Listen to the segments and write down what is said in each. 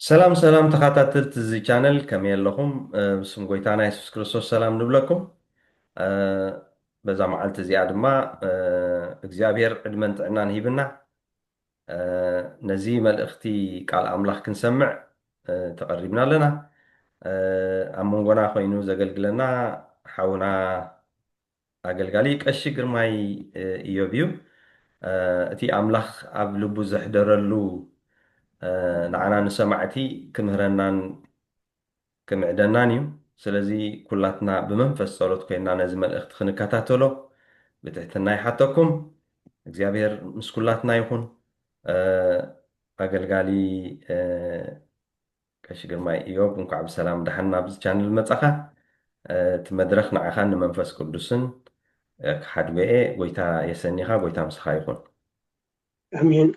سلام سلام تخاطرت زي channel كم يلهم بسم قويتانا يسوس كريستوس سلام نبلكم بزا معلت زياد ما እግዚአብሔር ዕድመን ጥዕናን ሂብና ነዚ መልእኽቲ ቃል ኣምላኽ ክንሰምዕ ተቐሪብና ኣለና ኣብ መንጎና ኮይኑ ዘገልግለና ሓውና ኣገልጋሊ ቀሺ ግርማይ ኢዮብ እዩ እቲ ኣምላኽ ኣብ ልቡ ዘሕደረሉ ንዓና ንሰማዕቲ ክምህረናን ክምዕደናን እዩ ስለዚ ኩላትና ብመንፈስ ጸሎት ኮይና ነዚ መልእኽቲ ክንከታተሎ ብትሕትና ይሓተኩም እግዚኣብሔር ምስ ኩላትና ይኹን ኣገልጋሊ ቀሺ ግርማይ ኢዮብ እንኳዕ ብሰላም ዳሕና ኣብዚ ቻነል መጻኻ እቲ መድረኽ ንዓኻን ንመንፈስ ቅዱስን ክሓድጎኤ ጎይታ የሰኒኻ ጎይታ ምስኻ ይኹን አሜን።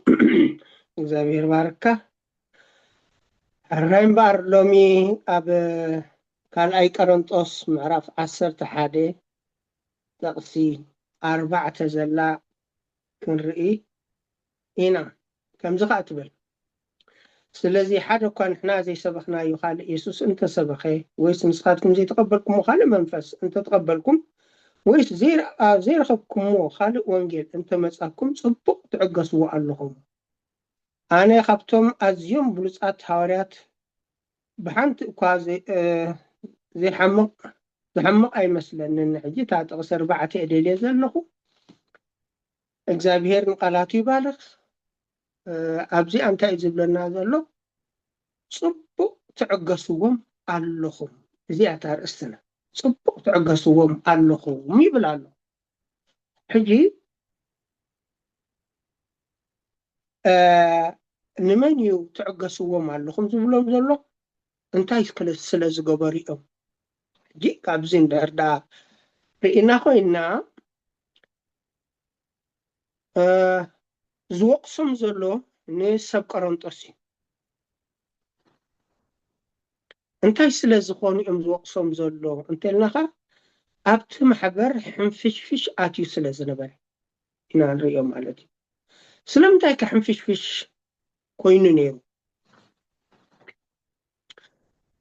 እግዚአብሔር ባርካ አራይም ባር ሎሚ ኣብ ካልኣይ ቆሮንጦስ ምዕራፍ 11 ጥቕሲ 4 ዘላ ክንርኢ ኢና ከምዚ ኸ ትብል ስለዚ ሓደ እኳ ንሕና ዘይሰበኽናዮ ካልእ ኢየሱስ እንተሰበኸ ወይስ ንስኻትኩም ዘይተቐበልኩምዎ ካልእ መንፈስ እንተተቐበልኩም ወይስ ዘይረኸብኩምዎ ካልእ ወንጌል እንተመጻኩም ጽቡቕ ትዕገስዎ ኣለኹም። ኣነ ካብቶም ኣዝዮም ብሉጻት ሃዋርያት ብሓንቲ እኳ ዝሐምቕ ኣይመስለንን። ሕጂ እታ ጥቕሲ 4 እደልየ ዘለኹ እግዚኣብሔር ንቃላቱ ይባርኽ። ኣብዚ እንታይ ዝብለና ዘሎ ጽቡቕ ትዕገስዎም ኣለኹም። እዚኣ እታ ርእስትና ጽቡቕ ትዕገስዎም ኣለኹም ይብል ኣሎ። ሕጂ ንመን እዩ ትዕገስዎም ኣለኹም ዝብሎም ዘሎ? እንታይ ስለ ዝገበሩ እዮም? ሕጂ ካብዚ እንድሕር ዳ ርኢና ኮይና ዝወቅሶም ዘሎ ንሰብ ቆሮንጦስ እዩ። እንታይ ስለ ዝኾኑ እዮም ዝወቅሶም ዘሎ እንተልናኻ ኣብቲ ማሕበር ሕንፍሽፍሽ ኣትዩ ስለ ዝነበረ ኢና ንሪኦም ማለት እዩ። ስለምንታይ ከሕንፍሽፍሽ ኮይኑ ነይሩ?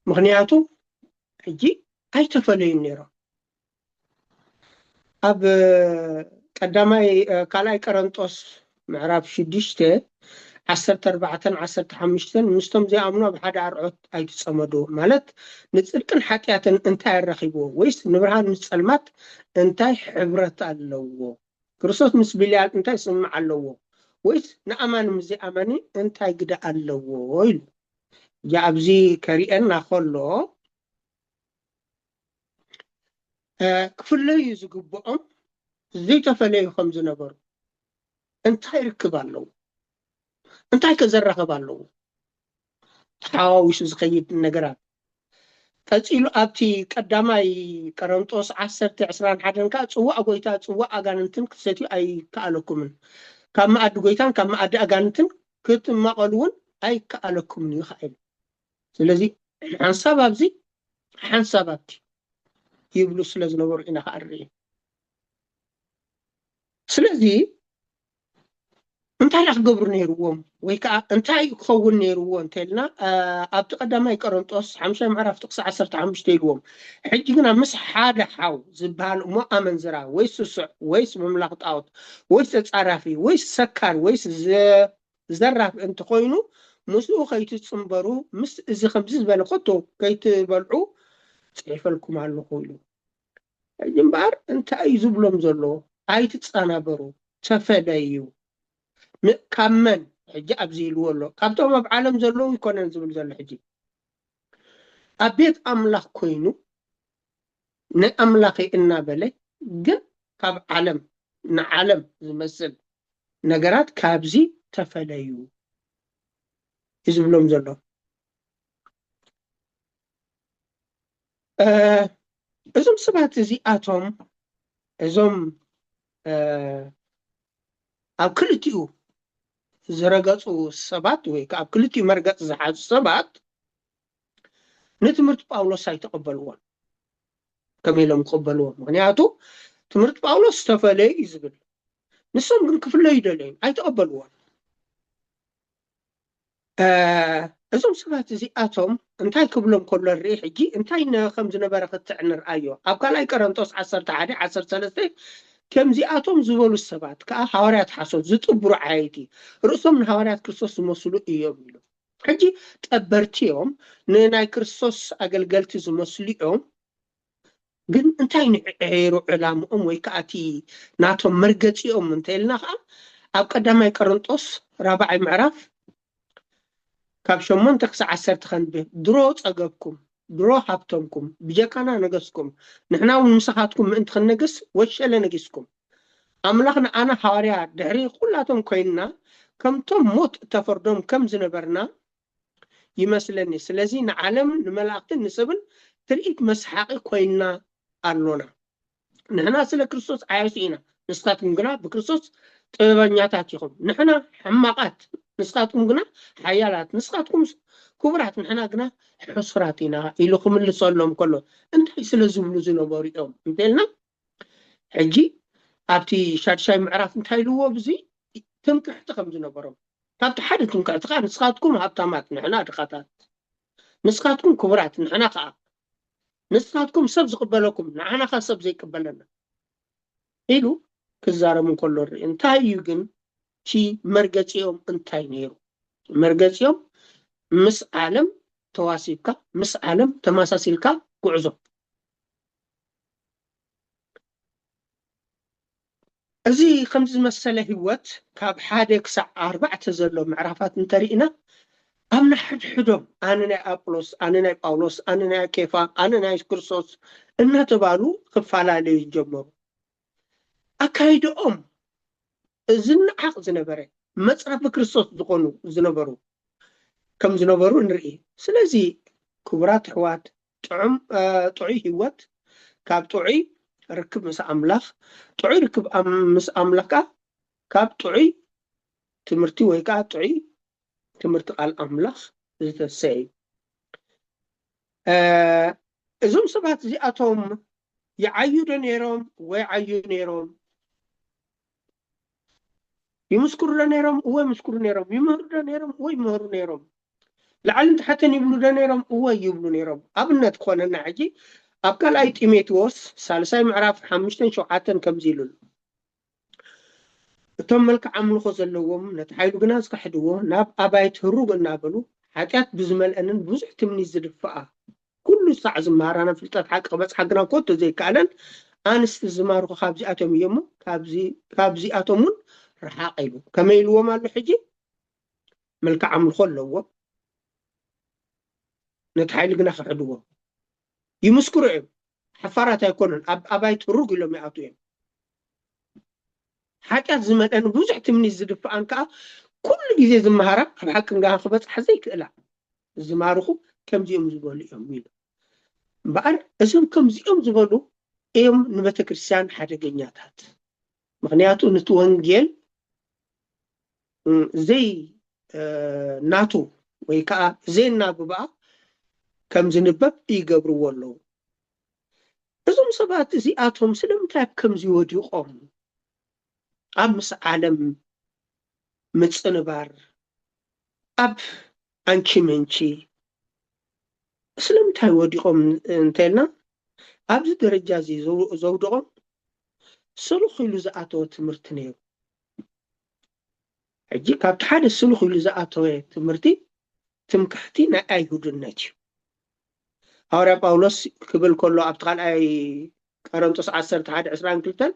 ምክንያቱ ሕጂ ኣይተፈለዩም ነይሮም። ኣብ ካልኣይ ቆሮንጦስ ምዕራፍ 6 14-15 ምስቶም ዘይኣምኑ ኣብ ሓደ ኣርዖት ኣይትጸመዱ ማለት ንጽድቅን ሓጢኣትን እንታይ ረኺብዎ ወይስ ንብርሃን ምስ ጸልማት እንታይ ሕብረት ኣለዎ? ክርስቶስ ምስ ብልያል እንታይ ስምዕ ኣለዎ ወይስ ንኣማኒ ምስ ዘይኣማኒ እንታይ ግደ ኣለዎ ኢሉ ያ ኣብዚ ከሪአና ከሎ ክፍለዩ ዝግብኦም ዘይተፈለዩ ከም ዝነበሩ እንታይ ርክብ ኣለዎ? እንታይ ከዘራኽብ ኣለዎ? ተሓዋዊሱ ዝኸይድ ነገራት ቀፂሉ ኣብቲ ቀዳማይ ቆሮንጦስ 10:21 ከዓ ጽዋዕ ጎይታ ጽዋዕ ኣጋንንትን ክትሰትዩ ኣይከኣለኩምን ካብ መኣዲ ጎይታን ካብ መኣዲ ኣጋንንትን ክትመቐሉ እውን ኣይከኣለኩምን እዩ ኸኢሉ። ስለዚ ሓንሳብ ኣብዚ ሓንሳብ ኣብቲ ይብሉ ስለ ዝነበሩ ኢና ከዓ ንርኢ። ስለዚ እንታይ ክገብሩ ነይርዎም ወይ ከዓ እንታይ ክኸውን ነይርዎ እንተልና ኣብቲ ቀዳማይ ቆሮንጦስ 5 ምዕራፍ ጥቕሲ 15 ኢልዎም ሕጂ ግና ምስ ሓደ ሓው ዝበሃል እሞ ኣመንዝራ ወይስ ስሱዕ ወይስ ምምላኽ ጣዖት ወይስ ተጻራፊ ወይስ ሰካር ወይስ ዘራፍ እንተኮይኑ ምስኡ ከይትጽምበሩ ምስ እዚ ከምዚ ዝበለ ከቶ ከይትበልዑ ጽሒፈልኩም ኣለኹ ኢሉ። ሕጂ እምበር እንታይ እዩ ዝብሎም ዘሎ? ኣይትጸናበሩ ተፈለዩ ካብ መን? ሕጂ ኣብዚ ኢልዎ ኣሎ ካብቶም ኣብ ዓለም ዘለዉ ይኮነን ዝብል ዘሎ። ሕጂ ኣብ ቤት ኣምላኽ ኮይኑ ንኣምላኽ እናበለ ግን ካብ ዓለም ንዓለም ዝመስል ነገራት ካብዚ ተፈለዩ እዩ ዝብሎም ዘሎ። እዞም ሰባት እዚኣቶም እዞም ኣብ ክልቲኡ ዝረገጹ ሰባት ወይ ከዓ ኣብ ክልቲኡ መርገጽ ዝሓዙ ሰባት ንትምህርቲ ጳውሎስ ኣይተቐበልዎን። ከመይ ኢሎም ክቕበልዎም? ምክንያቱ ትምህርቲ ጳውሎስ ዝተፈለየ እዩ ዝብል፣ ንሶም ግን ክፍለዩ ይደለዩ ኣይተቐበልዎን። እዞም ሰባት እዚኣቶም እንታይ ክብሎም ከሎ ርኢ ሕጂ እንታይ ከም ዝነበረ ክትዕን ንርአዮ ኣብ ካልኣይ ቆሮንጦስ 11 13 ከምዚኣቶም ዝበሉ ሰባት ከዓ ሐዋርያት ሓሶት ዝጥብሩ ዓይቲ ርእሶም ንሐዋርያት ክርስቶስ ዝመስሉ እዮም ኢሉ ሕጂ ጠበርቲዮም ንናይ ክርስቶስ አገልገልቲ ዝመስሉ እዮም ግን እንታይ ንዕሩ ዕላምኦም ወይ ከዓ እቲ ናቶም መርገፂኦም እንተኢልና ከዓ ኣብ ቀዳማይ ቆሮንጦስ 4ይ ምዕራፍ ካብ 8 ክሳብ 10 ከንብብ ድሮ ፀገብኩም ድሮ ሃብቶምኩም ብጀካና ነገስኩም ንሕና እውን ምሳኻትኩም ምእንቲ ክንነግስ ወሸለ ነጊስኩም ኣምላኽና ኣነ ሐዋርያ ድሕሪ ኩላቶም ኮይንና ከምቶም ሞት ተፈርዶም ከም ዝነበርና ይመስለኒ ስለዚ ንዓለም ንመላእክትን ንሰብን ትርኢት መስሓቂ ኮይንና ኣሎና ንሕና ስለ ክርስቶስ ዓያሱ ኢና ንስኻትኩም ግና ብክርስቶስ ጥበበኛታት ኢኹም ንሕና ሕማቃት ንስኻትኩም ግና ሓያላት ንስኻትኩም ክቡራት ንሕና ግና ሕሱራት ኢና ኢሉ ክምልሰሎም ከሎ እንታይ ስለ ዝብሉ ዝነበሩ እዮም እንተኢልና ሕጂ ኣብቲ 6ይ ምዕራፍ እንታይ ኢልዎ ብዚ ትምክሕቲ ከም ዝነበሮም ካብቲ ሓደ ትምክሕቲ ከዓ ንስኻትኩም ሃብታማት ንሕና ድኻታት ንስኻትኩም ክቡራት ንሕና ከዓ ንስኻትኩም ሰብ ዝቅበለኩም ንዓና ከዓ ሰብ ዘይቅበለና ኢሉ ክዛረሙ ከሎ ርኢ እንታይ እዩ ግን እቲ መርገፂኦም እንታይ ነይሩ መርገፂኦም ምስ ዓለም ተዋሲብካ ምስ ዓለም ተመሳሲልካ ጉዕዞ እዚ ከምዚ ዝመሰለ ህይወት ካብ 1 ክሳብ 4 ዘሎ ምዕራፋት እንተሪእና ኣብ ንሕድሕዶም ኣነ ናይ ኣጵሎስ ኣነ ናይ ጳውሎስ ኣነ ናይ ኬፋ ኣነ ናይ ክርስቶስ እናተባሉ ክፈላለዩ ጀመሩ ኣካይዶኦም ዝንዓቅ ዝነበረ መፅረፊ ክርስቶስ ዝኾኑ ዝነበሩ ከም ዝነበሩ ንርኢ ስለዚ ክቡራት ኣሕዋት ጥዑይ ህይወት ካብ ጥዑይ ርክብ ምስ ኣምላኽ ጥዑይ ርክብ ምስ ኣምላኽካ ካብ ጥዑይ ትምህርቲ ወይ ከዓ ጥዑይ ትምህርቲ ቃል ኣምላኽ ዝተሰይ እዞም ሰባት እዚኣቶም ይዓዩ ዶ ነይሮም ወይ ዓዩ ነይሮም ይምስክሩ ዶ ነይሮም ወይ ምስክሩ ነይሮም ይምህሩ ዶ ነይሮም ወይ ይምህሩ ነይሮም لعلن تحتني يبلو دنيرهم هو يبلو نيرهم أبنت كوننا عجي أبقال أي تيميتوس سالساي معرف حمشتن شوحاتن كم زيلون تم ملك عملو خزلوهم نتحايلو بناس كحدوه ناب أبايت هروب النابلو حاجات بزمل أنن بوزح تمني زدفاء كل ساعة زمارانا في التضحك بس حقنا كوتو زي كالن أنست زمارو خابزي أتوم يمو كابزي أتومون رحاقيلو كما يلوه مالو حجي ملك عملو خلوه نتحايل قنا خحدوه يمسكروا عيب حفارات يكونن أبايت روق لهم يعطوهم حاجات زمان أنا بوزحت من الزدفاء أنك كل جزء زمهرة بحق نجاح خبز حزيك لا زمارخو كم زيهم زبالي يومين بقى اسم كم زيهم زبالو يوم نبت كريستيان حاجة جنياتات مغنياتو نتوانجيل زي ناتو ويكا زي النابو بقى كم زنبب يقبروا والله እዞም ሰባት እዚኣቶም ስለምንታይ ከም ዝወዲቖም ኣብ ምስ ዓለም ምፅንባር ኣብ አንቺ መንቺ ስለምንታይ ወዲቖም እንተልና ኣብዚ ደረጃ እዚ ዘውድቖም ስሉኽ ኢሉ ዝኣተወ ትምህርቲ ነይሩ ሕጂ ካብቲ ሓደ ስሉኽ ኢሉ ዝኣተወ ትምህርቲ ትምክሕቲ ናይ ኣይሁድነት እዩ حواري باولوس كبل كله أبتغال أي قرنطس 11:22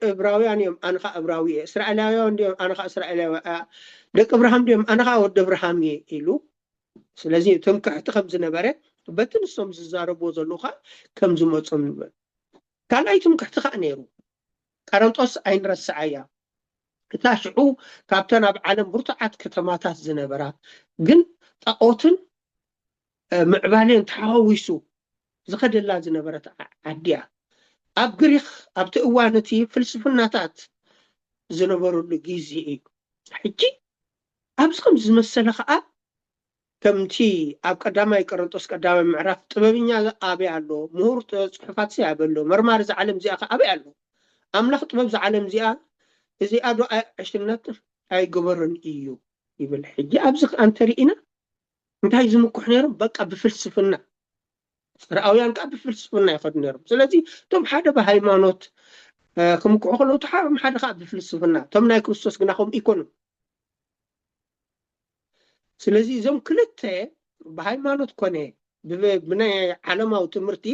إبراويان يوم أنا خا إبراوي إسرائيليون يوم أنا خا إسرائيلي دك إبراهيم يوم أنا خا ود إبراهيم يلو سلازي تمكحت خبز نبرة بتن الصوم زاربو زلوخا كم زموت صوم كان أي تمكحت خا نيرو قرنطس أين رسعيا تاشعو كابتن بعالم برتعات كتماتات زنبرة جن تقوتن معبالين تحاويسو زخد الله زنبرت عديا أب قريخ أب تقوانتي فلسفناتات زنبرو لقيزي حجي أب سخم زمسالة خاء كمتي أب قدامي قرنطوس قدامي معرف طبابينيا أبي عالو مهور صحفات سي أبلو مرمار زعالم زي أخا أبي عالو أملاخ طباب زعالم زي زي أدو عشرينات أي قبرن إيو يبل حجي أب سخ أنتريئنا እንታይ ዝምኩሕ ነይሮም በቃ ብፍልስፍና ጽርዓውያን ቃ ብፍልስፍና ይኸዱ ነይሮም ስለዚ ቶም ሓደ ብሃይማኖት ክምኩሑ ከለዉ ሓደ ካ ብፍልስፍና ቶም ናይ ክርስቶስ ግና ከም ኢኮኑ ስለዚ እዞም ክልተ ብሃይማኖት ኮነ ብናይ ዓለማዊ ትምህርቲ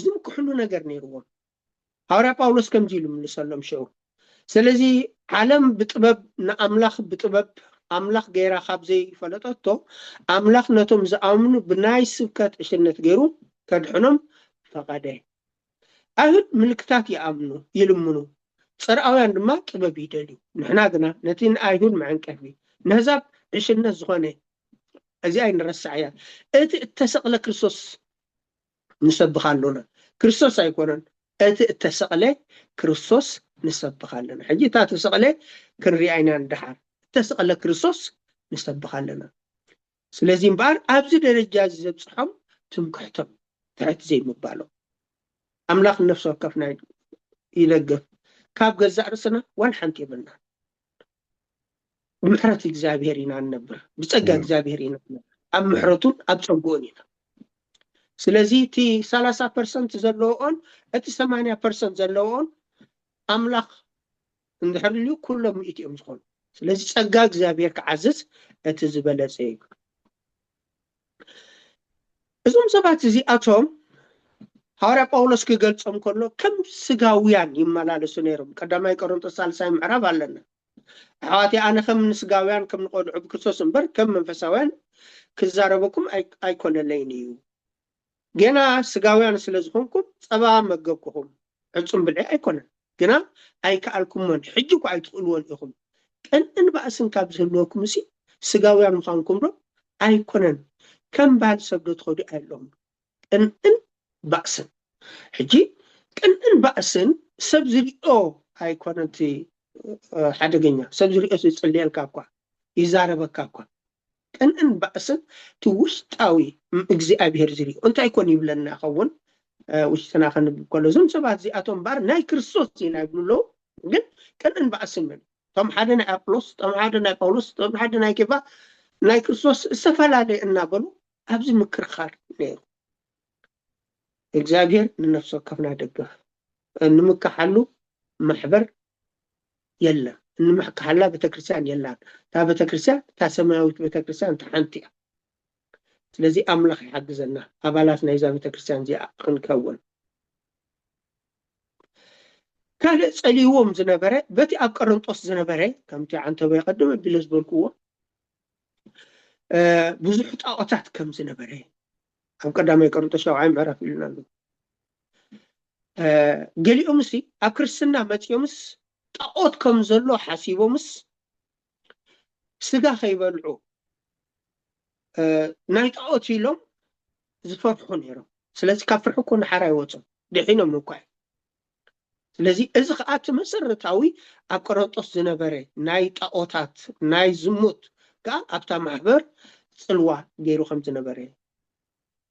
ዝምኩሕሉ ነገር ነይርዎም ሐዋርያ ጳውሎስ ከምዚ ኢሉ ምልሰሎም ሸው ስለዚ ዓለም ብጥበብ ንኣምላኽ ብጥበብ ኣምላኽ ገይራ ካብ ዘይፈለጠቶ ኣምላኽ ነቶም ዝኣምኑ ብናይ ስብከት እሽነት ገይሩ ከድሕኖም ፈቐደ ኣይሁድ ምልክታት ይኣምኑ ይልምኑ ጽርዓውያን ድማ ጥበብ ይደልዩ ንሕና ግና ነቲ ንኣይሁድ መዐንቀፊ ንህዛብ እሽነት ዝኾነ እዚ ኣይንረሳዕ እያ እቲ እተሰቕለ ክርስቶስ ንሰብኽ ኣለና ክርስቶስ ኣይኮነን እቲ እተሰቕለ ክርስቶስ ንሰብኽ ኣለና ሕጂ እታ ተሰቕለ ክንሪኣ ኢና ንድሓር እተሰቕለ ክርስቶስ ንሰብኽ ኣለና ስለዚ እምበኣር ኣብዚ ደረጃ ዘብፅሖም ትምክሕቶም ትሕት ዘይምባሎም ኣምላኽ ነፍሲ ወከፍና ይደግፍ ካብ ገዛእ ርእስና ዋላ ሓንቲ የብልና ብምሕረት እግዚኣብሔር ኢና ንነብር ብፀጋ እግዚኣብሔር ኢና ንነብር ኣብ ምሕረቱን ኣብ ፀጉኡን ኢና ስለዚ እቲ 30% ዘለዎን እቲ 80% ዘለዎን ኣምላኽ እንድሕርልዩ ኩሎም ምኢት እዮም ዝኾኑ ስለዚ ፀጋ እግዚኣብሔር ክዓዝዝ እቲ ዝበለፀ እዩ እዞም ሰባት እዚኣቶም ሐዋርያ ጳውሎስ ክገልጾም ከሎ ከም ስጋውያን ይመላለሱ ነይሮም ቀዳማይ ቆሮንቶስ 3 ምዕራፍ ኣለና ኣሕዋቴ ኣነ ከም ንስጋውያን ከም ንቆልዑ ብክርስቶስ እምበር ከም መንፈሳውያን ክዛረበኩም ኣይኮነለይን እዩ ገና ስጋውያን ስለ ዝኾንኩም ፀባ መገብኩኹም ዕፁም ብልዒ ኣይኮነን ግና ኣይከኣልኩሞን ሕጂ እኳ ኣይትኽእልዎን ኢኹም ቅንዕን ባእስን ካብ ዝህልወኩም እሲ ስጋውያን ምዃንኩም ዶ ኣይኮነን ከም ባህል ሰብዶ ትኸዱ ኣለኹም ቅንዕን ባእስን ሕጂ ቅንዕን ባእስን ሰብ ዝሪኦ ኣይኮነንቲ ሓደገኛ ሰብ ዝሪኦ ዝፅልየልካ እኳ ይዛረበካ እኳ ቅንዕን ባእስን እቲ ውሽጣዊ እግዚኣብሔር ዝሪኦ እንታይ ኮን ይብለና ይኸውን ውሽጥና ክንብል ከሎ እዞም ሰባት እዚኣቶም እምበር ናይ ክርስቶስ ኢና ይብሉ ግን ቅንዕን ባእስን ምን ቶም ሓደ ናይ ኣጵሎስ ቶም ሓደ ናይ ጳውሎስ ቶም ሓደ ናይ ኬፋ ናይ ክርስቶስ ዝተፈላለየ እናበሉ ኣብዚ ምክርኻር ነይሩ እግዚአብሔር ንነፍስ ወከፍና ደገፍ እንምካሓሉ ማሕበር የለን እንምካሓላ ቤተክርስቲያን የለን ታ ቤተክርስቲያን ታ ሰማያዊት ቤተክርስቲያን ተሓንቲ እያ ስለዚ ኣምላኽ ይሓግዘና ኣባላት ናይዛ ቤተክርስቲያን እዚኣ ክንከውን ካልእ ፀሊዎም ዝነበረ በቲ ኣብ ቆሮንጦስ ዝነበረ ከምቲ ዓንተበ ይቀድም ኣቢሉ ዝበልክዎ ብዙሕ ጣዖታት ከም ዝነበረ ኣብ ቀዳማይ ቆሮንጦስ 7 ምዕራፍ ኢሉና ኣሎ ገሊኦምስ ኣብ ክርስትና መፅዮምስ ጣዖት ከም ዘሎ ሓሲቦምስ ስጋ ከይበልዑ ናይ ጣዖት ኢሎም ዝፈርሑ ነይሮም ስለዚ ካብ ፍርሑ ኮነ ሓራ ይወፁ ድሒኖም እኳ ስለዚ እዚ ከዓ እቲ መሰረታዊ ኣብ ቆሮንጦስ ዝነበረ ናይ ጣዖታት ናይ ዝሙት ከዓ ኣብታ ማሕበር ፅልዋ ገይሩ ከም ዝነበረ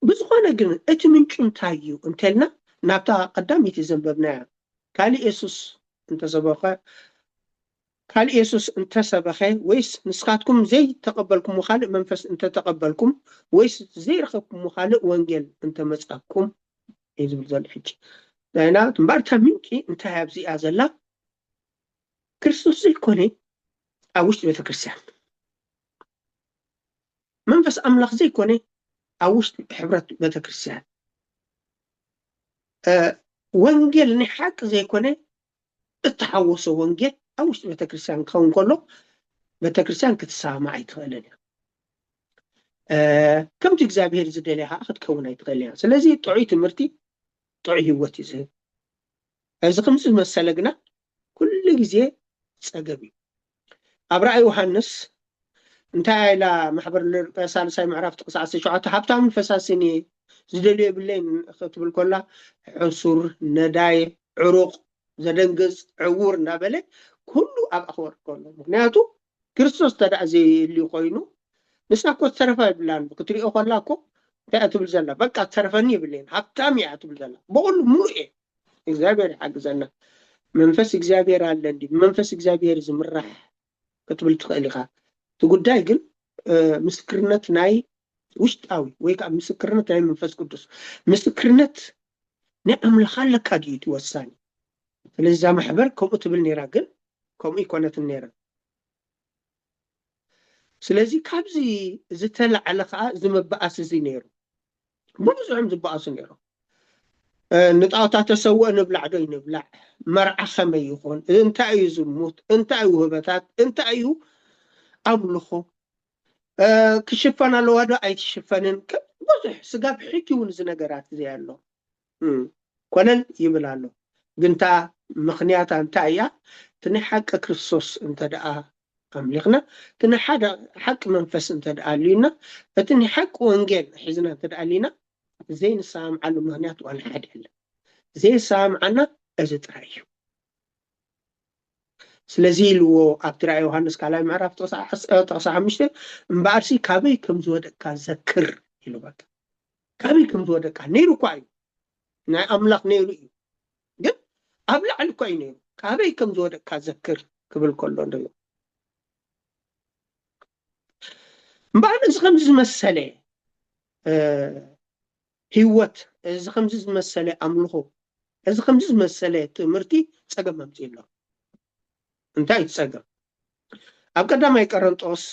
ብዝኾነ ግን እቲ ምንጩ እንታይ እዩ እንተልና ናብታ ቀዳሚት ዘንበብናያ ካልእ ኢየሱስ እንተሰበኸ ወይስ ንስኻትኩም ዘይተቀበልኩም ካልእ መንፈስ እንተተቀበልኩም ወይስ ዘይረኸብኩም ካልእ ወንጌል እንተመጻኩም እዩ ዝብል ዘሎ ሕጂ ዳይና እምበርታ ምንጪ እንታይ ኣብዚኣ ዘላ ክርስቶስ ዘይኮነ ኣብ ውሽጢ ቤተክርስቲያን መንፈስ ኣምላኽ ዘይኮነ ኣብ ውሽጢ ሕብረት ቤተክርስቲያን ወንጌል ናይ ሓቂ ዘይኮነ እተሓወሶ ወንጌል ኣብ ውሽጢ ቤተክርስቲያን ክኸውን ከሎ ቤተክርስቲያን ክትሰማዕ ኣይትኽእልን እያ ከምቲ እግዚኣብሔር ዝደለየ ከዓ ክትከውን ኣይትኽእልን እያ ስለዚ ጥዑይ ትምህርቲ ጥዑይ ህይወት እዩ ዝህብ እዚ ከምዚ ዝመሰለ ግና ኩሉ ግዜ ፀገም እዩ ኣብ ራእይ ዮሃንስ እንታይ ኢላ ማሕበር ሳልሳይ ምዕራፍ ጥቅስ 17 ሃብታምን ፈሳስን ዝደልዮ የብለይን ክትብል ኮላ ዕሱር ነዳይ ዕሩቕ ዘደንግፅ ዕውር እናበለ ኩሉ ኣብ ኣኽበር ከሎ ምክንያቱ ክርስቶስ ተዳእ ዘይልዩ ኮይኑ ንስና እኮ ዝተረፈ ይብላን ክትሪኦ ኮላ እኮ እንታይ ትብል ዘላ በቃ ተረፈኒ ይብለይን ሃብታም እያ ትብል ዘላ ብኩሉ ሙሉእ እየ እግዚአብሔር ይሓግዘና መንፈስ እግዚአብሔር አለ እንዲ መንፈስ እግዚአብሔር ዝምራሕ ክትብል ትኽእል ኢኻ እቲ ጉዳይ ግን ምስክርነት ናይ ውሽጣዊ ወይ ከዓ ምስክርነት ናይ መንፈስ ቅዱስ ምስክርነት ናይ ኣምላኽ ኣለካ ድዩ ወሳኒ ስለዚ እዛ ማሕበር ከምኡ ትብል ነይራ ግን ከምኡ ይኮነትን ነይራ ስለዚ ካብዚ ዝተለዓለ ከዓ ዝመባኣስ እዚ ነይሩ ብዙሕም ዝበኣሱ ነይሩ ንጣውታት ተሰውእ ንብላዕ ዶ ይንብላዕ መርዓ ከመይ ይኹን እንታይ እዩ ዝሙት እንታይ እዩ ውህበታት እንታይ እዩ ኣምልኾ ክሽፈን ኣለዋ ዶ ኣይትሽፈንን ብዙሕ ስጋብ ሕጂ እውን እዚ ነገራት እዚ ኣሎ ኮነን ይብል ኣሎ ግንታ ምክንያታ እንታይ እያ እቲ ናይ ሓቂ ክርስቶስ እንተደኣ ኣምሊኽና እቲ ናይ ሓደ ሓቂ መንፈስ እንተደኣ ኣልዩና እቲ ናይ ሓቂ ወንጌል ሒዝና እንተደኣ ኣልዩና ዘይንሰማምዓሉ ምክንያት ዋላ ሓደ የለ ዘይሰማምዓና እዚ ጥራይ እዩ ስለዚ ኢልዎ ኣብቲ ራእይ ዮሃንስ ካልኣይ ምዕራፍ ጥቕሲ 5 እምበኣርሲ ካበይ ከም ዝወደቅካ ዘክር ኢሉ በቃ ካበይ ከም ዝወደቅካ ነይሩ እኳ እዩ ናይ ኣምላኽ ነይሩ እዩ ግን ኣብ ላዕሊ እኳ እዩ ነይሩ ካበይ ከም ዝወደቅካ ዘክር ክብል ከሎ ዶ እምበኣር እዚ ከምዚ ዝመሰለ ህይወት እዚ ከምዚ ዝመሰለ ኣምልኾ እዚ ከምዚ ዝመሰለ ትምህርቲ ፀገም መምፅእ ኣሎ እንታይ ይፀገም ኣብ ቀዳማይ ቆሮንጦስ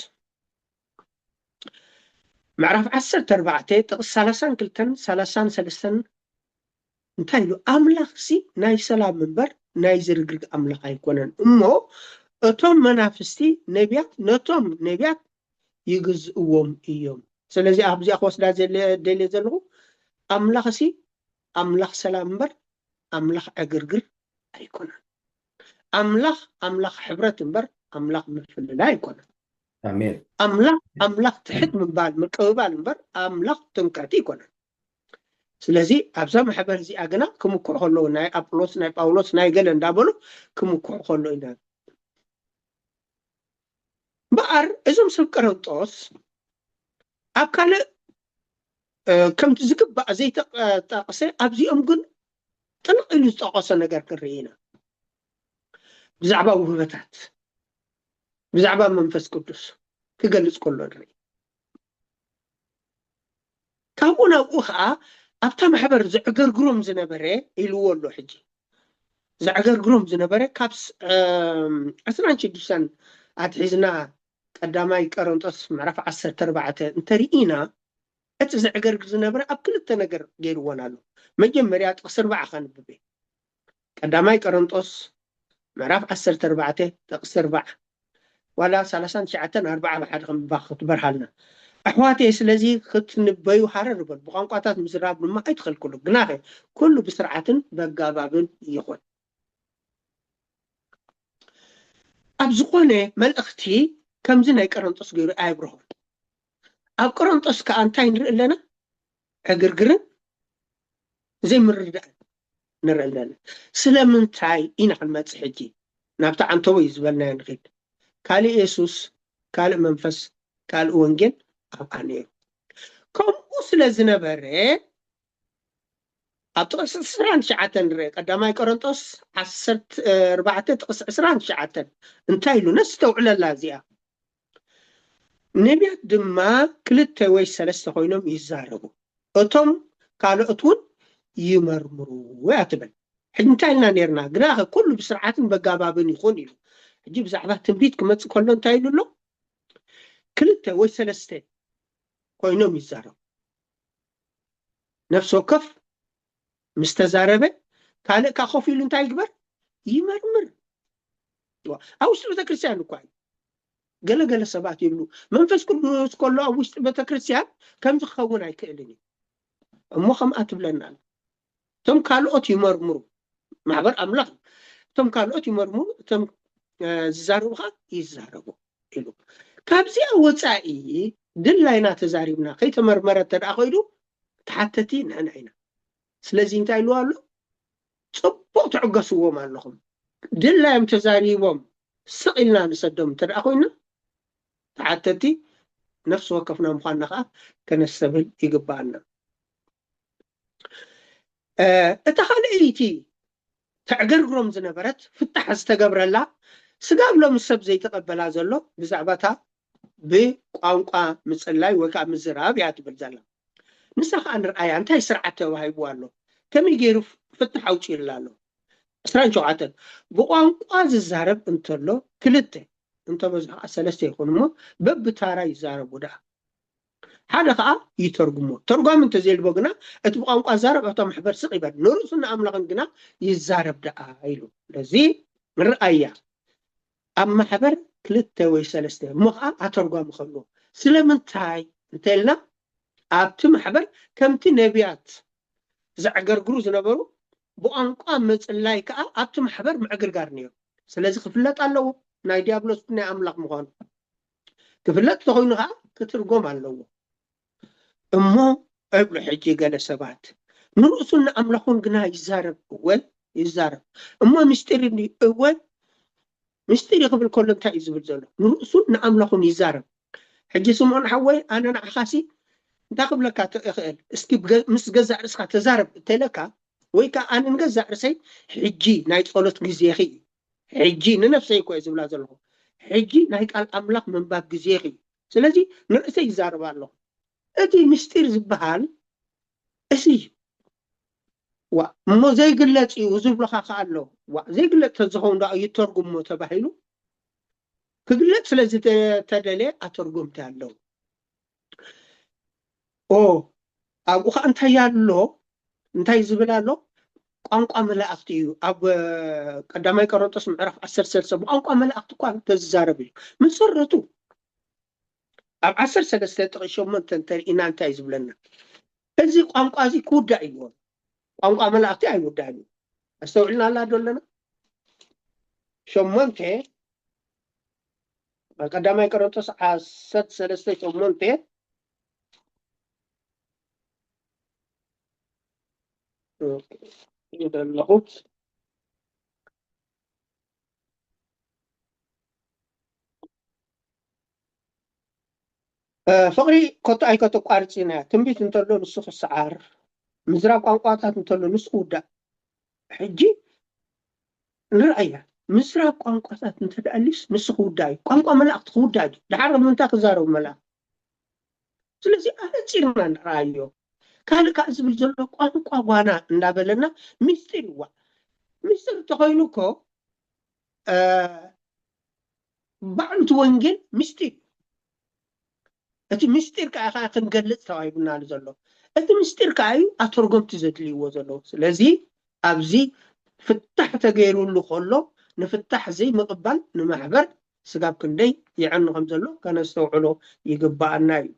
ምዕራፍ 14 ጥቕስ 32 33 እንታይ ኢሉ ኣምላኽሲ ናይ ሰላም እምበር ናይ ዝርግርግ ኣምላኽ ኣይኮነን እሞ እቶም መናፍስቲ ነቢያት ነቶም ነቢያት ይግዝእዎም እዮም ስለዚ ኣብዚ ኣኽወስዳ ደልየ ዘለኹ ኣምላኽሲ ኣምላኽ ሰላም እምበር ኣምላኽ ዕግርግር ኣይኮነን ኣምላኽ ሕብረት እምበር ኣምላኽ ምፍልላይ ኣይኮነን ኣሜን ኣምላኽ ትሕት ምባል ምቅብባል እምበር ኣምላኽ ትምክሕቲ ይኮነን ስለዚ ኣብዛ ማሕበር እዚኣ ግና ክምኩዑ ከለዉ ናይ ኣጵሎስ ናይ ጳውሎስ ናይ ገለ እንዳበሉ ክምኩዑ ከሎ ኢና እምበኣር እዞም ሰብ ቆሮንጦስ ኣብ ካልእ ከምቲ ዝግባእ ዘይተጠቐሰ ኣብዚኦም ግን ጥልቕ ኢሉ ዝጠቐሰ ነገር ክንርኢ ኢና ብዛዕባ ውህበታት ብዛዕባ መንፈስ ቅዱስ ክገልፅ ከሎ ንርኢ ካብኡ ናብኡ ከዓ ኣብታ ማሕበር ዘዕገርግሮም ዝነበረ ኢልዎ ኣሎ ሕጂ ዘዕገርግሮም ዝነበረ ካብ 16 ኣትሒዝና ቀዳማይ ቆሮንጦስ ምዕራፍ 14 እንተሪኢና እቲ ዘዕገርግር ዝነበረ ኣብ ክልተ ነገር ገይርዎን ኣሎ መጀመርያ ጥቕሲ 4 ከንብብ ቀዳማይ ቆሮንጦስ ምዕራፍ 14 ጥቕሲ 4 ዋላ 39 41 ከንብባ ክትበርሃልና ኣሕዋተይ ስለዚ ክትንበዩ ሓረር በል ብቋንቋታት ምዝራብ ድማ ኣይትኸልክሉ ግናኸ ኩሉ ብስርዓትን በጋባብን ይኹን ኣብ ዝኾነ መልእኽቲ ከምዚ ናይ ቆሮንጦስ ገይሩ ኣይብርሆም ኣብ ቆሮንጦስ ከዓ እንታይ ንርኢ ኣለና ዕግርግርን ዘይምርዳእን ንርኢ ኣለና ስለምንታይ ኢና ክንመፅእ ሕጂ ናብቲ ዓንተቦ እዩ ዝበልና ንኽእል ካልእ ኢየሱስ ካልእ መንፈስ ካልእ ወንጌል ኣብኣ ነይሩ ከምኡ ስለ ዝነበረ ኣብ ጥቕሲ 29 ንርኢ ቀዳማይ ቆሮንጦስ 14 ጥቕሲ 29 እንታይ ኢሉ ነስተውዕለላ እዚኣ ነቢያት ድማ ክልተ ወይ ሰለስተ ኮይኖም ይዛረቡ እቶም ካልኦት እውን ይመርምሩ ወይ ኣትብል ሕጂ እንታይ ኢልና ነርና ግናኸ ኩሉ ብስርዓትን በጋባብን ይኹን ኢሉ ሕጂ ብዛዕባ ትንቢት ክመፅእ ከሎ እንታይ ኢሉ ኣሎ ክልተ ወይ ሰለስተ ኮይኖም ይዛረቡ ነፍሲ ወከፍ ምስ ተዛረበ ካልእ ከዓ ኮፍ ኢሉ እንታይ ይግበር ይመርምር ኣብ ውሽጢ ቤተክርስትያን እኳ እዩ ገለገለ ሰባት ይብሉ መንፈስ ቅዱስ ከሎ ኣብ ውሽጢ ቤተክርስትያን ከምዚ ክኸውን ኣይክእልን እዩ እሞ ከምኣ ትብለና እቶም ካልኦት ይመርምሩ ማሕበር ኣምላኽ እቶም ካልኦት ይመርምሩ እቶም ዝዛረቡ ከዓ ይዛረቡ ኢሉ ካብዚኣ ወፃኢ ድላይና ተዛሪብና ከይተመርመረ ተደኣ ኮይዱ ተሓተቲ ንሕና ኢና ስለዚ እንታይ ኢልዎ ኣሎ ፅቡቅ ትዕገስዎም ኣለኹም ድላዮም ተዛሪቦም ስቕ ኢልና ንሰዶም ተደኣ ኮይና ተሓተቲ ነፍሲ ወከፍና ምዃንና ከዓ ከነስተብል ይግባአና እታ ካልአይቲ ተዕገርግሮም ዝነበረት ፍታሕ ዝተገብረላ ስጋ ብሎም ሰብ ዘይተቀበላ ዘሎ ብዛዕባታ بقانقا مصلاي وكا مزراب ياتبل زلا نسخ ان رأي انتي سرعه وهيبو الله كم يغيرو فتح اوچ يلالو اسران شوعتن بقانقا ززارب انتلو كلته انت بزح سلسته يكونمو ببتارا يزاربو ده هذا كا يترجمو ترجم انت زي البغنا اتبقى انقا زارب اتا محبر سقيبر نرسنا املاقن غنا يزارب ده ايلو لذي رأيا اما حبر كلته وي سلسته مخا اترجم خلو سلمنتاي انتلنا ابت محبر كمتي نبيات زعغرغرو زنبرو بقانقا مصلاي كا ابت محبر معغرغار نيو ስለዚህ ክፍለጥ አለው ናይ ዲያብሎስ ናይ አምላክ ምዃኑ ክፍለጥ ተኮይኑ ካ ክትርጎም አለው እሞ እብሉ ሕጂ ገለ ሰባት ንርእሱን አምላኹን ግና ይዛረብ ወይ ይዛረብ እሞ ምስጢር ወይ ምስጢር ይክብል ከሎ እንታይ እዩ ዝብል ዘሎ ንርእሱን አምላኹን ይዛረብ ሕጂ ስምዖን ሓወይ አነ ንዓኻሲ እንታይ ክብለካ ትኽእል እስኪ ምስ ገዛእ ርእስካ ተዛረብ እንተይለካ ወይ ከዓ ኣነ ንገዛእ ርእሰይ ሕጂ ናይ ጸሎት ግዜኺ ሕጂ ንነፍሰይ እኮ ዝብላ ዘለኹ ሕጂ ናይ ቃል አምላክ ምንባብ ግዜኺ ስለዚ ንርእሰይ ይዛረብ ኣለኹ እቲ ምስጢር ዝበሃል እሲ ዋ እሞ ዘይግለጽ እዩ ዝብለካ ከዓ ኣሎ ዋ ዘይግለጽ ተዝኸውን ዳ ይተርጉሞ ተባሂሉ ክግለጽ ስለዚ ተደልየ ኣተርጉምቲ ኣለዉ ኦ ኣብኡ ከዓ እንታይ ኣሎ እንታይ ዝብል ኣሎ ቋንቋ መላእክቲ እዩ ኣብ ቀዳማይ ቆሮንቶስ ምዕራፍ 13 ቋንቋ መላእክቲ እኳ ተዛረብ እዩ መሰረቱ ኣብ 13 ጥቅሾም ተንተሪኢና እንታይ ዝብለና እዚ ቋንቋ እዚ ክውዳእ እዩ ቋንቋ መላእክቲ ኣይውዳእን ኣስተውዕልና ኣላ ደለና ሸሞንተ ቀዳማይ ቆሮንቶስ 13 ሸሞንተ يدلخو فقري كنت اي كنت قارصينا تنبيت انتلو نسخ السعار مزرا قانقاطات انتلو نسخ ودا حجي نرأيها مزرا قانقاطات انتداليس نسخ وداي قانقا ملاقت خوداي دحر من تاكزارو ملا ስለዚህ አጽይና نرايو ካል ካዝብል ዘሎ ቋንቋ ዋና እንዳበለና ምስጢር ዋ ምስጢር ተኮይኑ እኮ ባዕልቱ ወንጌል ምስጢር እቲ ምስጢር ከዓ ክንገልጽ ተዋሂብና ዘሎ እቲ ምስጢር ከዓ ኣተርጎምቲ ዘድልይዎ ዘሎ ስለዚ ኣብዚ ፍታሕ ተገይሩሉ ከሎ ንፍታሕ ዘይ ምቕባል ንማሕበር ስጋብ ክንደይ ይዕኑ ከም ዘሎ ከነስተውዕሎ ይግባአና እዩ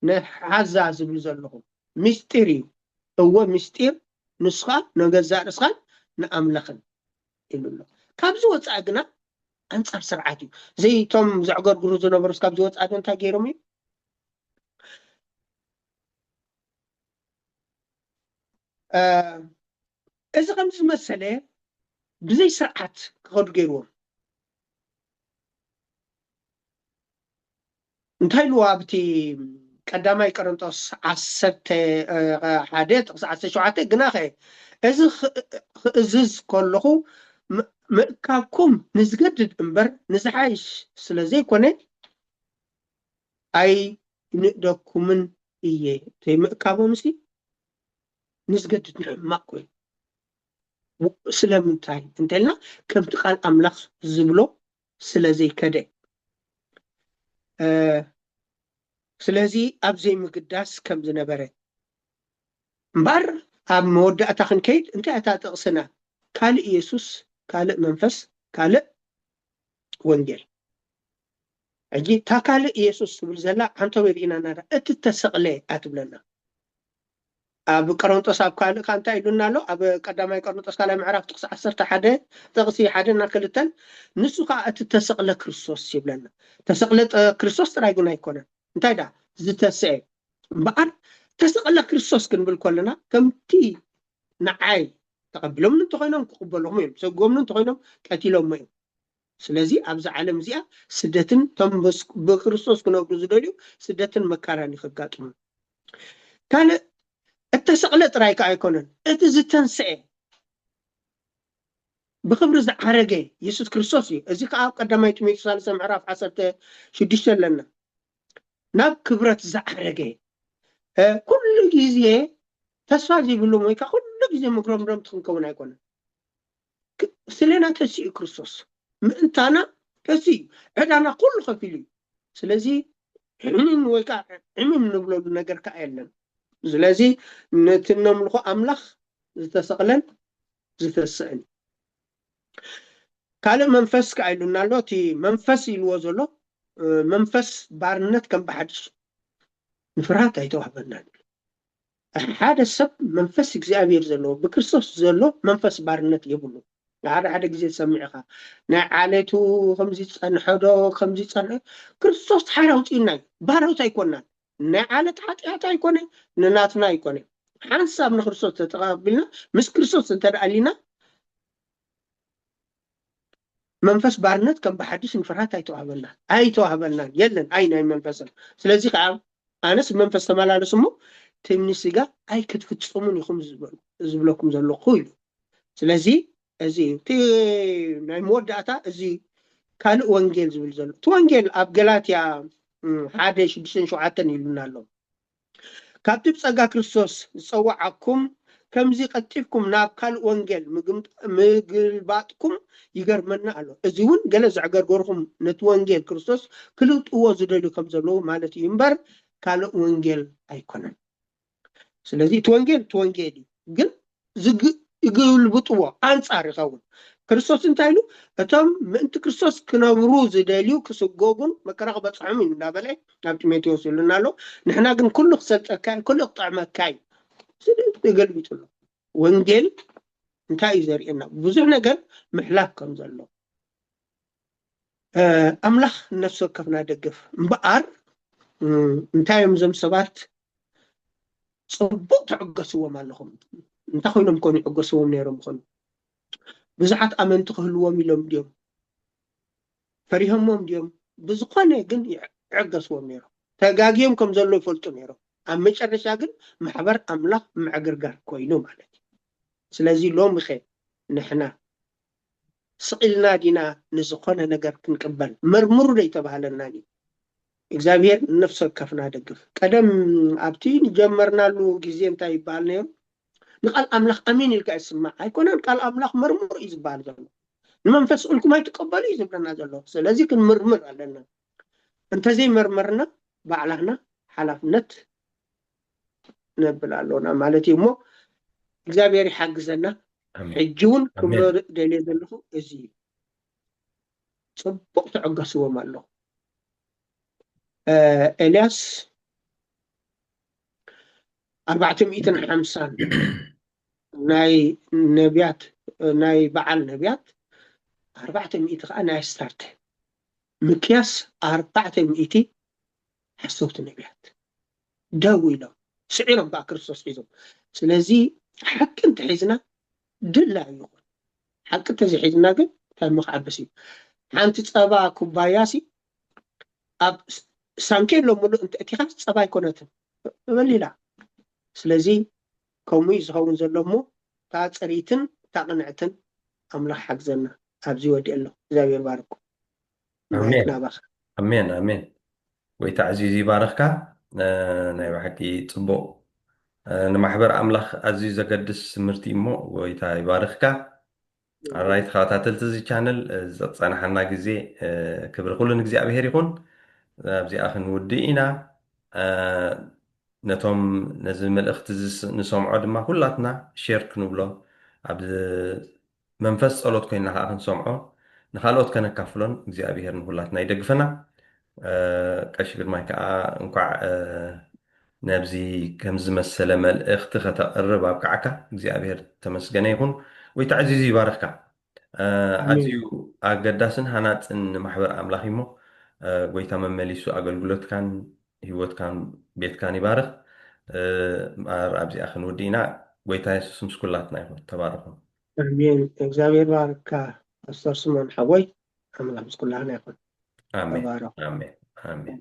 ንሓዛ ዝብል ዘለኹም ምስጢር እዩ እወ ምስጢር ንስኻ ንገዛእ ርእስኻን ንኣምላኽን ኢሉሎ ካብዚ ወፃኢ ግና ኣንጻር ስርዓት እዩ ዘይቶም ዘዕገርግሩ ዝነበሩ ካብዚ ወፃኢ እንታይ ገይሮም እዩ እዚ ከምዚ ዝመሰለ ብዘይ ስርዓት ክኸዱ ገይርዎም እንታይ ልዋ ኣብቲ ቀዳማይ ቆሮንቶስ 11:17 ግና ኸ እዚ ክእዝዝ ከለኹ ምእካብኩም ንዝገድድ እምበር ንዝሓይሽ ስለዘይኮነ ኣይ ንእደኩምን እየ ምእካቦም ሲ ንዝገድድ ንሕማቅ ኮይኑ ስለምንታይ እንተልና ከምቲ ቃል ኣምላኽ ዝብሎ ስለዘይከደ ስለዚ ኣብ ዘይምግዳስ ከም ዝነበረ እምበር ኣብ መወዳእታ ክንከይድ እንታይ እታ ጥቕስና ካልእ ኢየሱስ ካልእ መንፈስ ካልእ ወንጌል ሕጂ እታ ካልእ ኢየሱስ ትብል ዘላ ሓንቶ ወሪእና ናዳ እቲ ተሰቕለ ኣትብለና ኣብ ቆሮንቶስ ኣብ ካልእ ካ እንታይ ኢሉና ኣሎ ኣብ ቀዳማይ ቆሮንቶስ ካልኣይ ምዕራፍ ጥቕሲ 11 ጥቕሲ 1-2 ንሱ ከዓ እቲ ተሰቕለ ክርስቶስ ይብለና ተሰቕለ ክርስቶስ ጥራይ ግን ኣይኮነን እንታይ ዳ ዝተስዐ እምበኣር ተሰቕለ ክርስቶስ ክንብል ከለና ከምቲ ንዓይ ተቐቢሎም እንተኮይኖም ክቕበልዎም እዮም ሰጎምን እንተኮይኖም ቀቲሎም እዮም ስለዚ ኣብዚ ዓለም እዚኣ ስደትን ቶም ብክርስቶስ ክነብሩ ዝደልዩ ስደትን መካራን ይከጋጥሙ ካልእ እተሰቕለ ጥራይ ከዓ ኣይኮነን እቲ ዝተንስዐ ብክብሪ ዝዓረገ ኢየሱስ ክርስቶስ እዩ። እዚ ከዓ ኣብ ቀዳማይ ጢሞቴዎስ 3 ምዕራፍ 16 ኣለና ናብ ክብረት ዝዓረገ ኩሉ ግዜ ተስፋ ዘይብሎም ወይ ከዓ ኩሉ ግዜ ምክረምሮም ትክንከውን ኣይኮነን። ስለና ተሲኡ ክርስቶስ ምእንታና ተሲኡ ዕዳና ኩሉ ከፊሉ እዩ። ስለዚ ሕሚም ወይ ከዓ ሕሚም ንብለሉ ነገር ከዓ የለን። ስለዚ ነቲ ነምልኮ ኣምላኽ ዝተሰቕለን ዝተስእን ካልእ መንፈስ ከዓ ኢሉና ኣሎ። እቲ መንፈስ ኢልዎ ዘሎ መንፈስ ባርነት ከም ብሓድሽ ንፍርሃት ኣይተዋህበናን። ሓደ ሰብ መንፈስ እግዚኣብሔር ዘለዎ ብክርስቶስ ዘሎ መንፈስ ባርነት የብሉ። ሓደ ግዜ ሰሚዕካ ናይ ዓሌቱ ከምዚ ፀንሐ ዶ ከምዚ ፀንሐ ክርስቶስ ሓይሊ ኣውፂኡና እዩ። ባሮት ኣይኮናን። ናይ ዓለት ሓጢኣት ኣይኮነ ንናትና ኣይኮነ። ሓንሳብ ንክርስቶስ ተተቀቢልና ምስ ክርስቶስ እንተደኣሊና መንፈስ ባርነት ከም ብሓድሽ ንፍርሃት ኣይተዋህበናን የለን ኣይ ናይ መንፈስን። ስለዚ ከዓ ኣነስ መንፈስ ተመላለሱ እሞ ትምኒ ስጋ ኣይ ክትፍፅሙን ኢኹም ዝብለኩም ዘለኹ ኢሉ። ስለዚ እዚ እቲ ናይ መወዳእታ እዚ ካልእ ወንጌል ዝብል ዘሎ እቲ ወንጌል ኣብ ገላትያ 1:6-7 ኢሉና ኣሎ። ካብቲ ብፀጋ ክርስቶስ ዝፀዋዓኩም ከምዚ ቀጢፍኩም ናብ ካልእ ወንጌል ምግልባጥኩም ይገርመና ኣሎ። እዚ እውን ገለ ዘዕገርገርኩም ነቲ ወንጌል ክርስቶስ ክልጥዎ ዝደልዩ ከም ዘለዉ ማለት እዩ እምበር ካልእ ወንጌል ኣይኮነን። ስለዚ እቲ ወንጌል እዩ ግን ይግልብጥዎ ኣንፃር ይኸውን። ክርስቶስ እንታይ ኢሉ እቶም ምእንቲ ክርስቶስ ክነብሩ ዝደልዩ ክስጎጉን መከራ ክበፅሖም እዩ እንዳበለ ናብ ጢሞቴዎስ ኢሉና ኣሎ። ንሕና ግን ኩሉ ክሰልጠካ ኩሉ ክጠዕመካ እዩ። ስለዚ ተገልቢጡሎ ወንጌል እንታይ እዩ ዘርእየና? ብዙሕ ነገር ምሕላፍ ከም ዘሎ ኣምላኽ ነፍሲ ወከፍና ደግፍ እምበኣር እንታይ እዮም እዞም ሰባት ፅቡቅ ተዕገስዎም ኣለኹም። እንታይ ኮይኖም ኮኑ ይዕገስዎም ነይሮም ኮኑ? ብዙሓት ኣመንቲ ክህልዎም ኢሎም ድዮም ፈሪሆሞም ድዮም? ብዝኾነ ግን ይዕገስዎም ነይሮም። ተጋጊዮም ከም ዘሎ ይፈልጡ ነይሮም። ኣብ መጨረሻ ግን ማሕበር ኣምላኽ ምዕግርጋር ኮይኑ ማለት እዩ። ስለዚ ሎሚ ኸ ንሕና ስቂልና ዲና ንዝኾነ ነገር ክንቅበል መርምሩ ዘይተባሃለና እዩ። እግዚአብሔር ነፍሲ ወከፍና ደግፍ። ቀደም ኣብቲ ጀመርናሉ ግዜ እንታይ ይባሃል ነይሩ? ንቃል ኣምላኽ ኣሜን ኢልካ ይስማዕ ኣይኮነን። ቃል ኣምላኽ መርምሩ እዩ ዝበሃል ዘሎ። ንመንፈስ ቁልኩም ኣይትቀበሉ እዩ ዝብለና ዘሎ። ስለዚ ክንምርምር ኣለና። እንተዘይመርመርና ባዕላና ሓላፍነት ነብል ኣለና ማለት እዩ እሞ እግዚአብሔር ይሓግዘና። ሕጂ እውን ክብሎ ደልየ ዘለኹ እዚ እዩ። ፅቡቅ ተዕገስዎም ኣለኹ። ኤልያስ 450 ናይ ነቢያት ናይ በዓል ነቢያት 400 ከዓ ናይ ኣስታርተ ሚክያስ 400 ሓሰውቲ ነቢያት ደው ኢሎም ስዒሮም ከዓ ክርስቶስ ሒዞም። ስለዚ ሓቂ እንተሒዝና ድላ ይኹን። ሓቂ እንተዘይሒዝና ግን እንታይ መክዓበስ እዩ። ሓንቲ ፀባ ኩባያሲ ኣብ ሳንኬሎ ሙሉእ እንተእቲኻ ፀባ ኣይኮነትን በሊላ። ስለዚ ከምኡ ዝኸውን ዘሎ እሞ እታ ፅሪትን እታ ቅንዕትን ኣምላኽ ሓግዘና። ኣብዚ ወዲእ ኣሎ። እግዚአብሔር ባርኩ። ኣሜን ኣሜን። ጎይታ ዕዚዝ ይባርኽካ። ናይ ባሕቂ ፅቡቅ ንማሕበር ኣምላኽ ኣዝዩ ዘገድስ ትምህርቲ እሞ ጎይታ ይባርኽካ። ኣራይ ተኸታተልቲ እዚ ቻነል ዝፀናሐና ግዜ ክብሪ ኩሉ ንእግዚኣብሔር ይኹን። ኣብዚኣ ክንውድእ ኢና። ነቶም ነዚ መልእኽቲ ንሰምዖ ድማ ኩላትና ሼር ክንብሎ ኣብ መንፈስ ፀሎት ኮይና ከዓ ክንሰምዖ ንካልኦት ከነካፍሎን እግዚኣብሔር ንኩላትና ይደግፈና። ቀሺ ግርማይ ከዓ እንኳዕ ነብዚ ከም ዝመሰለ መልእኽቲ ከተቕርብ ኣብ ከዓካ እግዚኣብሔር ተመስገነ ይኹን። ጎይታ ዕዚዝ ይባርኽካ። ኣዝዩ ኣገዳስን ሃናፅን ማሕበር ኣምላኽ እሞ ጎይታ መመሊሱ ኣገልግሎትካን ሂወትካን ቤትካን ይባርኽ። ኣብዚኣ ክንውድእ ኢና። ጎይታ የሱስ ምስ ኩላትና ይኹን። ተባረኹ። ኣሜን። እግዚአብሔር ባርካ ፓስተር ስሞን ሓወይ ኣምላኽ ምስ ኩላትና ይኹን። ኣሜን ተባረኹ። ኣሜን ኣሜን።